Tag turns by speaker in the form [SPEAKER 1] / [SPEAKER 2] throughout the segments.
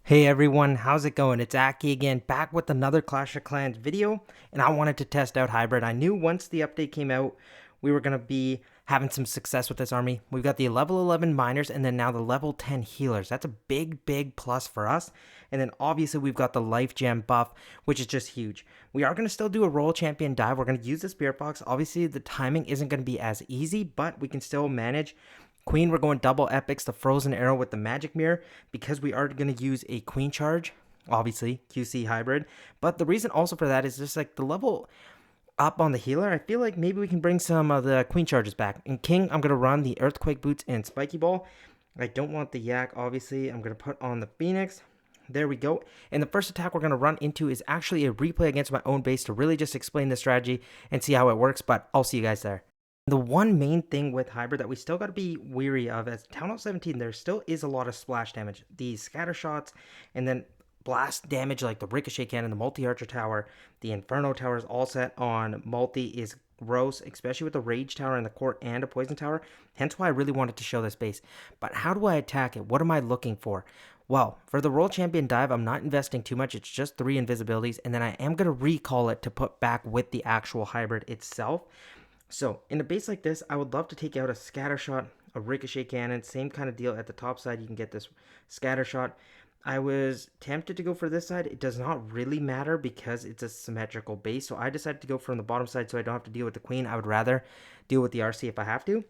[SPEAKER 1] Hey everyone, how's it going? It's Aki again, back with another Clash of Clans video, and I wanted to test out Hybrid. I knew once the update came out, we were going to be having some success with this army. We've got the level 11 miners and then now the level 10 healers. That's a big plus for us. And then obviously we've got the life gem buff, which is just huge. We are going to still do a role champion dive. We're going to use the spirit box. Obviously the timing isn't going to be as easy, but we can still manage. Queen, we're going double epics, the frozen arrow with the magic mirror, because we are going to use a queen charge, obviously QC hybrid. But the reason also for that is just like the level up on the healer. I feel like maybe we can bring some of the queen charges back. In king, I'm going to run the earthquake boots and spiky ball. I don't want the yak, obviously. I'm going to put on the phoenix. There we go. And the first attack we're going to run into is actually a replay against my own base to really just explain the strategy and see how it works. But I'll see you guys there. The one main thing with hybrid that we still got to be weary of as Townhall 17, there still is a lot of splash damage. The scatter shots and then blast damage like the ricochet cannon, the multi-archer tower, the inferno tower is all set on multi is gross, especially with the rage tower in the court and a poison tower. Hence why I really wanted to show this base. But how do I attack it? What am I looking for? Well, for the World Champion dive, I'm not investing too much. It's just 3 invisibilities, and then I am going to recall it to put back with the actual hybrid itself. So, in a base like this, I would love to take out a scatter shot, a ricochet cannon, same kind of deal at the top side. You can get this scatter shot. I was tempted to go for this side. It does not really matter because it's a symmetrical base. So I decided to go from the bottom side so I don't have to deal with the queen. I would rather deal with the RC if I have to.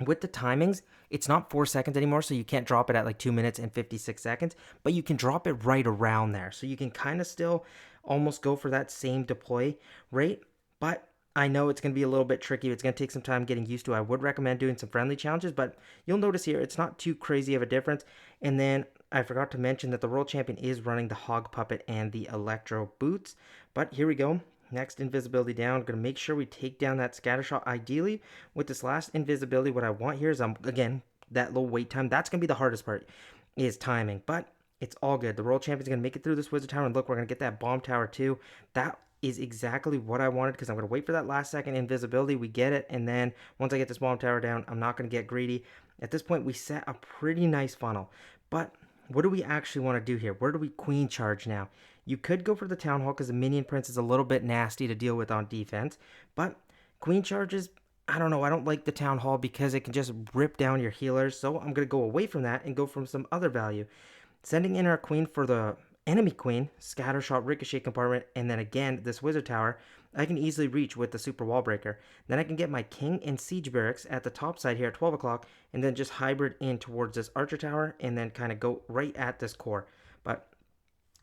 [SPEAKER 1] With the timings, it's not 4 seconds anymore, so you can't drop it at like 2 minutes and 56 seconds, but you can drop it right around there. So you can kind of still almost go for that same deploy rate, but I know it's going to be a little bit tricky. It's going to take some time getting used to. I would recommend doing some friendly challenges, but you'll notice here it's not too crazy of a difference. And then I forgot to mention that the World Champion is running the Hog Puppet and the Electro Boots. But here we go. Next invisibility down. Going to make sure we take down that scatter shot. Ideally, with this last invisibility, what I want here is, again, that low wait time. That's going to be the hardest part, is timing. But it's all good. The World Champion's going to make it through this Wizard Tower. And look, we're going to get that Bomb Tower too. That is exactly what I wanted because I'm going to wait for that last second invisibility. We get it, and then once I get this bomb tower down, I'm not going to get greedy. At this point, we set a pretty nice funnel. But what do we actually want to do here? Where do we queen charge now? You could go for the Town Hall because the Minion Prince is a little bit nasty to deal with on defense. But queen charges, I don't know. I don't like the Town Hall because it can just rip down your healers. So I'm going to go away from that and go from some other value. Sending in our queen for the enemy queen, scatter shot, ricochet compartment, and then again this wizard tower I can easily reach with the super wall breaker. Then I can get my king and siege barracks at the top side here at 12 o'clock and then just hybrid in towards this archer tower and then kind of go right at this core. But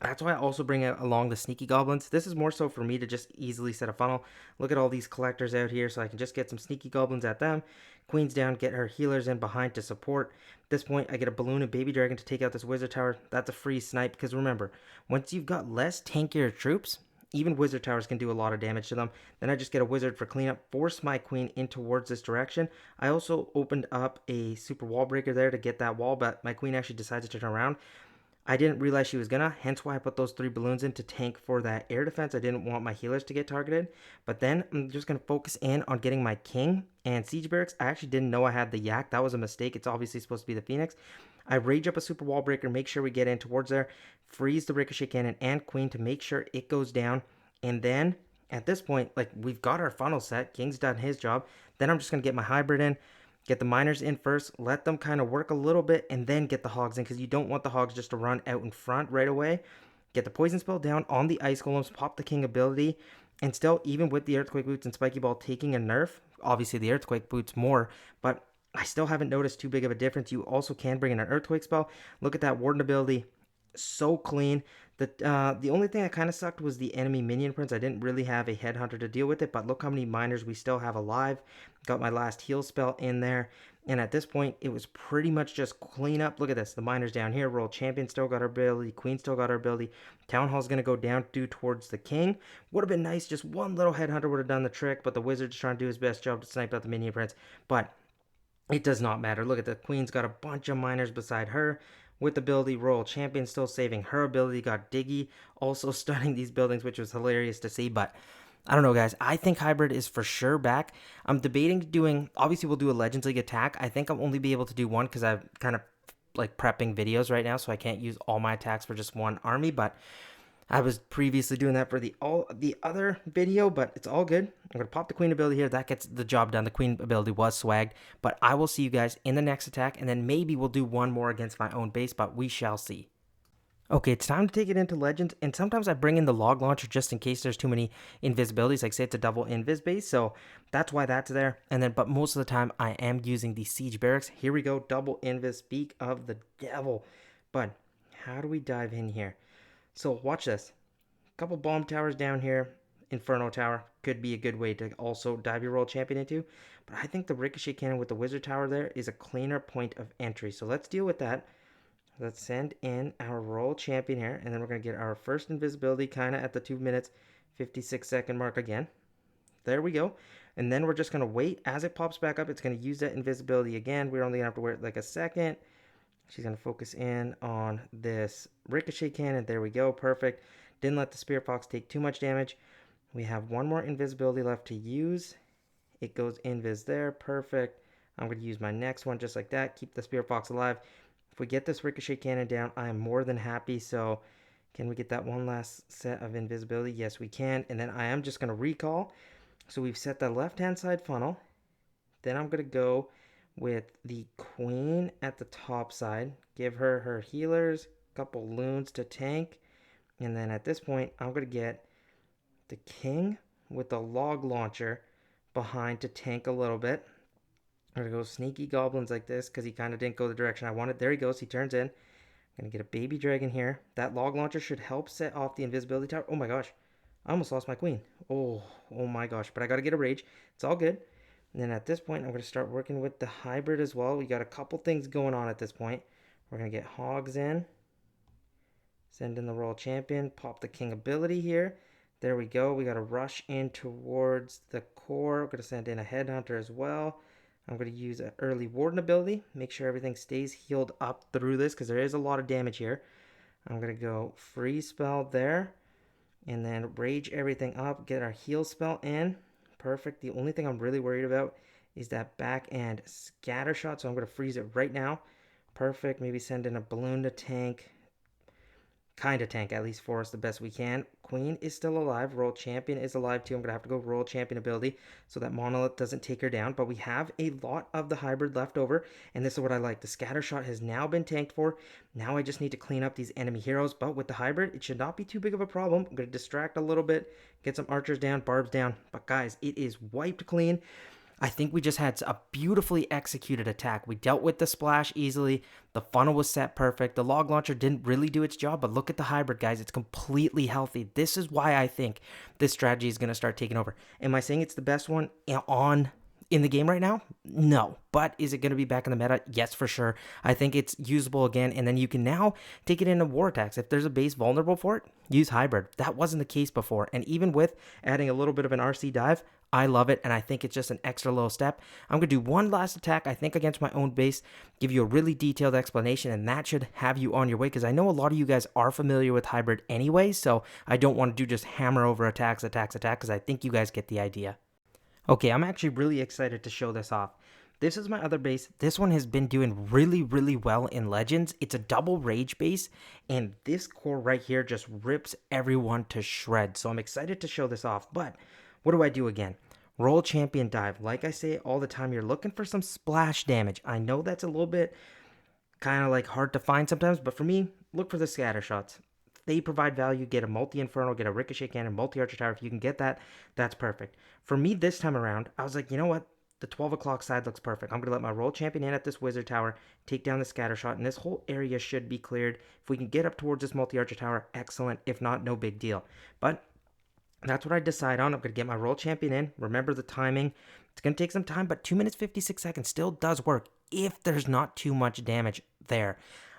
[SPEAKER 1] that's why I also bring out along the sneaky goblins. This is more so for me to just easily set a funnel. Look at all these collectors out here, so I can just get some sneaky goblins at them. Queen's down, get her healers in behind to support. At this point, I get a balloon and baby dragon to take out this wizard tower. That's a free snipe, because remember, once you've got less tankier troops, even wizard towers can do a lot of damage to them. Then I just get a wizard for cleanup, force my queen in towards this direction. I also opened up a super wall breaker there to get that wall, but my queen actually decides to turn around. I didn't realize she was gonna, hence why I put those 3 balloons in to tank for that air defense. I didn't want my healers to get targeted. But then I'm just gonna focus in on getting my king and siege barracks. I actually didn't know I had the yak. That was a mistake. It's obviously supposed to be the phoenix. I rage up a super wall breaker, make sure we get in towards there, freeze the ricochet cannon and queen to make sure it goes down. And then at this point, like, we've got our funnel set. King's done his job. Then I'm just gonna get my hybrid in. Get the miners in first, let them kind of work a little bit, and then get the hogs in, because you don't want the hogs just to run out in front right away. Get the poison spell down on the ice golems, pop the king ability, and still, even with the earthquake boots and spiky ball taking a nerf, obviously the earthquake boots more, but I still haven't noticed too big of a difference. You also can bring in an earthquake spell. Look at that warden ability, so clean. The only thing that kind of sucked was the enemy minion prince. I didn't really have a headhunter to deal with it, but look how many miners we still have alive. Got my last heal spell in there, and at this point it was pretty much just clean up. Look at this, the miners down here. World champion still got her ability, queen still got her ability. Town hall's gonna go down due towards the king. Would have been nice, just one little headhunter would have done the trick, but the wizard's trying to do his best job to snipe out the minion prince. But it does not matter. Look at the queen's got a bunch of miners beside her with ability. Royal champion still saving her ability. Got Diggy also stunning these buildings, which was hilarious to see. But I don't know, guys. I think hybrid is for sure back. I'm debating doing, obviously we'll do a Legends League attack. I think I'll only be able to do one because I've kind of like prepping videos right now, so I can't use all my attacks for just one army, but I was previously doing that for the other video, but it's all good. I'm going to pop the queen ability here. That gets the job done. The queen ability was swagged, but I will see you guys in the next attack, and then maybe we'll do one more against my own base, but we shall see. Okay, it's time to take it into Legends, and sometimes I bring in the log launcher just in case there's too many invisibilities, like say it's a double invis base, so that's why that's there. And then, but most of the time I am using the siege barracks. Here we go, double invis, speak of the devil. But how do we dive in here? So watch this. A couple bomb towers down here. Inferno tower could be a good way to also dive your world champion into. But I think the ricochet cannon with the wizard tower there is a cleaner point of entry. So let's deal with that. Let's send in our royal champion here. And then we're going to get our first invisibility kind of at the 2 minutes 56-second mark again. There we go. And then we're just going to wait. As it pops back up, it's going to use that invisibility again. We're only going to have to wait like a second. She's going to focus in on this ricochet cannon. There we go. Perfect. Didn't let the Spirit Fox take too much damage. We have one more invisibility left to use. It goes invis there. Perfect. I'm going to use my next one just like that. Keep the Spirit Fox alive. If we get this ricochet cannon down, I am more than happy. So can we get that one last set of invisibility? Yes, we can. And then I am just going to recall. So we've set the left-hand side funnel. Then I'm going to go with the queen at the top side. Give her her healers, a couple loons to tank. And then at this point, I'm going to get the king with the log launcher behind to tank a little bit. I'm going to go sneaky goblins like this because he kind of didn't go the direction I wanted. There he goes. He turns in. I'm going to get a baby dragon here. That log launcher should help set off the invisibility tower. Oh my gosh. I almost lost my queen. Oh my gosh. But I got to get a rage. It's all good. And then at this point, I'm going to start working with the hybrid as well. We got a couple things going on at this point. We're going to get hogs in. Send in the royal champion. Pop the king ability here. There we go. We got to rush in towards the core. We're going to send in a headhunter as well. I'm going to use an early warden ability. Make sure everything stays healed up through this because there is a lot of damage here. I'm going to go freeze spell there. And then rage everything up. Get our heal spell in. Perfect. The only thing I'm really worried about is that back end scatter shot. So I'm going to freeze it right now. Perfect. Maybe send in a balloon to tank. Kind of tank, at least for us the best we can. Queen is still alive. Royal Champion is alive too. I'm going to have to go Royal Champion ability so that Monolith doesn't take her down. But we have a lot of the hybrid left over. And this is what I like. The scatter shot has now been tanked for. Now I just need to clean up these enemy heroes. But with the hybrid, it should not be too big of a problem. I'm going to distract a little bit. Get some archers down, barbs down. But guys, it is wiped clean. I think we just had a beautifully executed attack. We dealt with the splash easily. The funnel was set perfect. The log launcher didn't really do its job, but look at the hybrid, guys. It's completely healthy. This is why I think this strategy is going to start taking over. Am I saying it's the best one in the game right now? No. But is it going to be back in the meta? Yes, for sure. I think it's usable again, and then you can now take it into war attacks. If there's a base vulnerable for it, use hybrid. That wasn't the case before, and even with adding a little bit of an RC dive, I love it, and I think it's just an extra little step. I'm going to do one last attack, I think, against my own base, give you a really detailed explanation, and that should have you on your way, because I know a lot of you guys are familiar with hybrid anyway, so I don't want to do just hammer over attacks, because I think you guys get the idea. Okay, I'm actually really excited to show this off. This is my other base. This one has been doing really, really well in Legends. It's a double rage base, and this core right here just rips everyone to shreds. So I'm excited to show this off, but what do I do again? Roll champion dive. Like I say all the time, you're looking for some splash damage. I know that's a little bit kind of like hard to find sometimes, but for me, look for the scatter shots. They provide value. Get a multi-inferno, get a ricochet cannon, multi-archer tower. If you can get that, that's perfect. For me this time around, I was like, you know what? The 12 o'clock side looks perfect. I'm going to let my roll champion in at this wizard tower, take down the scatter shot, and this whole area should be cleared. If we can get up towards this multi-archer tower, excellent. If not, no big deal. But that's what I decide on. I'm going to get my roll champion in. Remember the timing. It's going to take some time, but 2 minutes 56 seconds still does work if there's not too much damage there.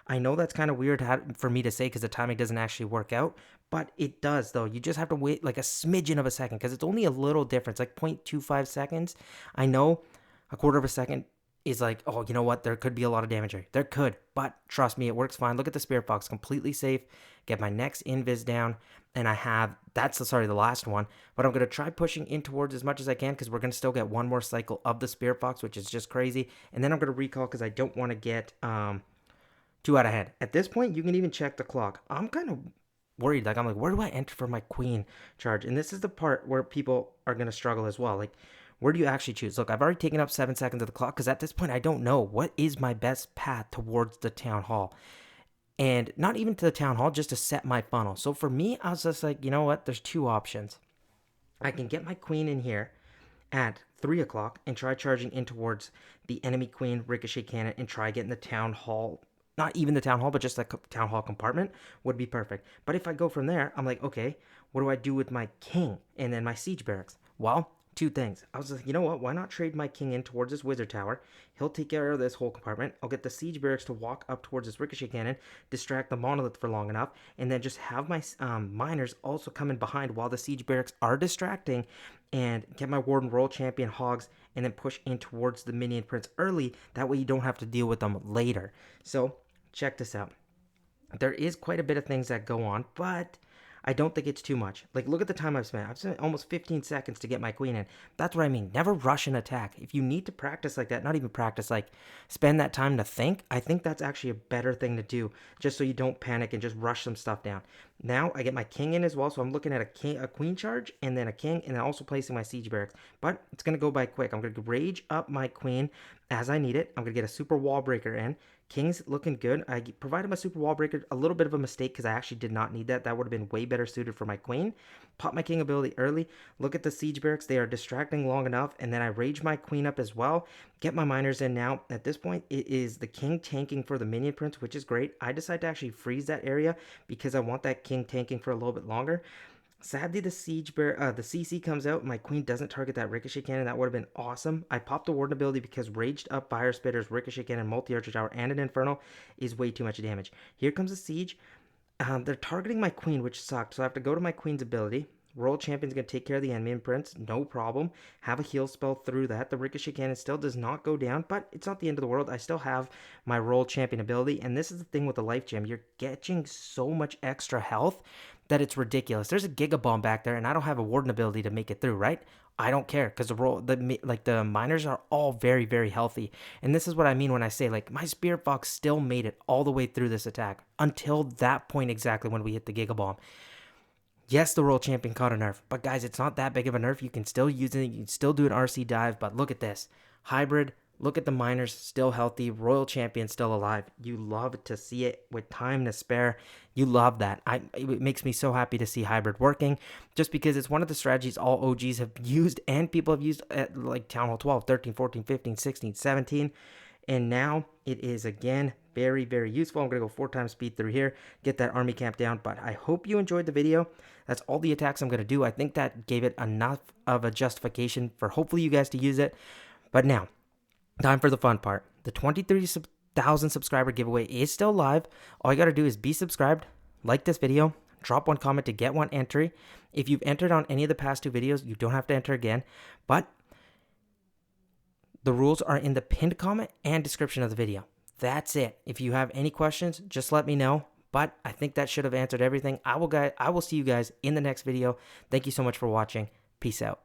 [SPEAKER 1] I know that's kind of weird for me to say because the timing doesn't actually work out, but it does though. You just have to wait like a smidgen of a second because it's only a little difference, like 0.25 seconds. I know a quarter of a second is like, oh, you know what? There could be a lot of damage here. There could, but trust me, it works fine. Look at the Spirit Fox, completely safe. Get my next invis down, and I have, the last one, but I'm going to try pushing in towards as much as I can because we're going to still get one more cycle of the Spirit Fox, which is just crazy, and then I'm going to recall because I don't want to get, 2 out of hand. At this point, you can even check the clock. I'm kind of worried. Like, I'm like, where do I enter for my queen charge? And this is the part where people are going to struggle as well. Like, where do you actually choose? Look, I've already taken up 7 seconds of the clock because at this point, I don't know what is my best path towards the town hall. And not even to the town hall, just to set my funnel. So for me, I was just like, you know what? There's 2 options. I can get my queen in here at 3 o'clock and try charging in towards the enemy queen ricochet cannon and try getting the town hall. Not even the town hall, but just the town hall compartment would be perfect. But if I go from there, I'm like, okay, what do I do with my king and then my siege barracks? Well, 2 things. I was like, you know what? Why not trade my king in towards this wizard tower? He'll take care of this whole compartment. I'll get the siege barracks to walk up towards this ricochet cannon, distract the monolith for long enough, and then just have my miners also come in behind while the siege barracks are distracting, and get my warden royal champion hogs, and then push in towards the minion prince early. That way you don't have to deal with them later. So check this out. There is quite a bit of things that go on, but I don't think it's too much. Like, look at the time I've spent. I've spent almost 15 seconds to get my queen in. That's what I mean. Never rush an attack. If you need to practice like that, not even practice, like spend that time to think, I think that's actually a better thing to do, just so you don't panic and just rush some stuff down. Now I get my king in as well, so I'm looking at a queen charge, and then a king, and then also placing my siege barracks. But it's going to go by quick. I'm going to rage up my queen as I need it. I'm going to get a super wall breaker in. King's looking good. I provided my super wall breaker. A little bit of a mistake because I actually did not need that. That would have been way better suited for my queen. Pop my king ability early. Look at the siege barracks. They are distracting long enough. And then I rage my queen up as well. Get my miners in now. At this point, it is the king tanking for the minion prince, which is great. I decided to actually freeze that area because I want that king tanking for a little bit longer. Sadly, the the CC comes out. My queen doesn't target that ricochet cannon. That would have been awesome. I popped the warden ability because raged up fire spitters, ricochet cannon, multi-archer tower, and an inferno is way too much damage. Here comes the siege. They're targeting my queen, which sucked. So I have to go to my queen's ability. Royal Champion's going to take care of the enemy prince, no problem. Have a heal spell through that. The Ricochet Cannon still does not go down, but it's not the end of the world. I still have my Royal Champion ability, and this is the thing with the Life Gem. You're getting so much extra health that it's ridiculous. There's a Giga Bomb back there, and I don't have a Warden ability to make it through, right? I don't care because the miners are all very, very healthy. And this is what I mean when I say, like, my Spirit Fox still made it all the way through this attack until that point exactly when we hit the Giga Bomb. Yes, the Royal Champion caught a nerf, but guys, it's not that big of a nerf. You can still use it. You can still do an RC dive, but look at this. Hybrid, look at the miners, still healthy. Royal Champion still alive. You love to see it with time to spare. You love that. It makes me so happy to see Hybrid working, just because it's one of the strategies all OGs have used and people have used at like Townhall 12, 13, 14, 15, 16, 17. And now it is, again, very, very useful. I'm going to go 4 times speed through here, get that army camp down. But I hope you enjoyed the video. That's all the attacks I'm going to do. I think that gave it enough of a justification for hopefully you guys to use it. But now, time for the fun part. The 23,000 subscriber giveaway is still live. All you got to do is be subscribed, like this video, drop 1 comment to get 1 entry. If you've entered on any of the past 2 videos, you don't have to enter again. But the rules are in the pinned comment and description of the video. That's it. If you have any questions, just let me know. But I think that should have answered everything. I will see you guys in the next video. Thank you so much for watching. Peace out.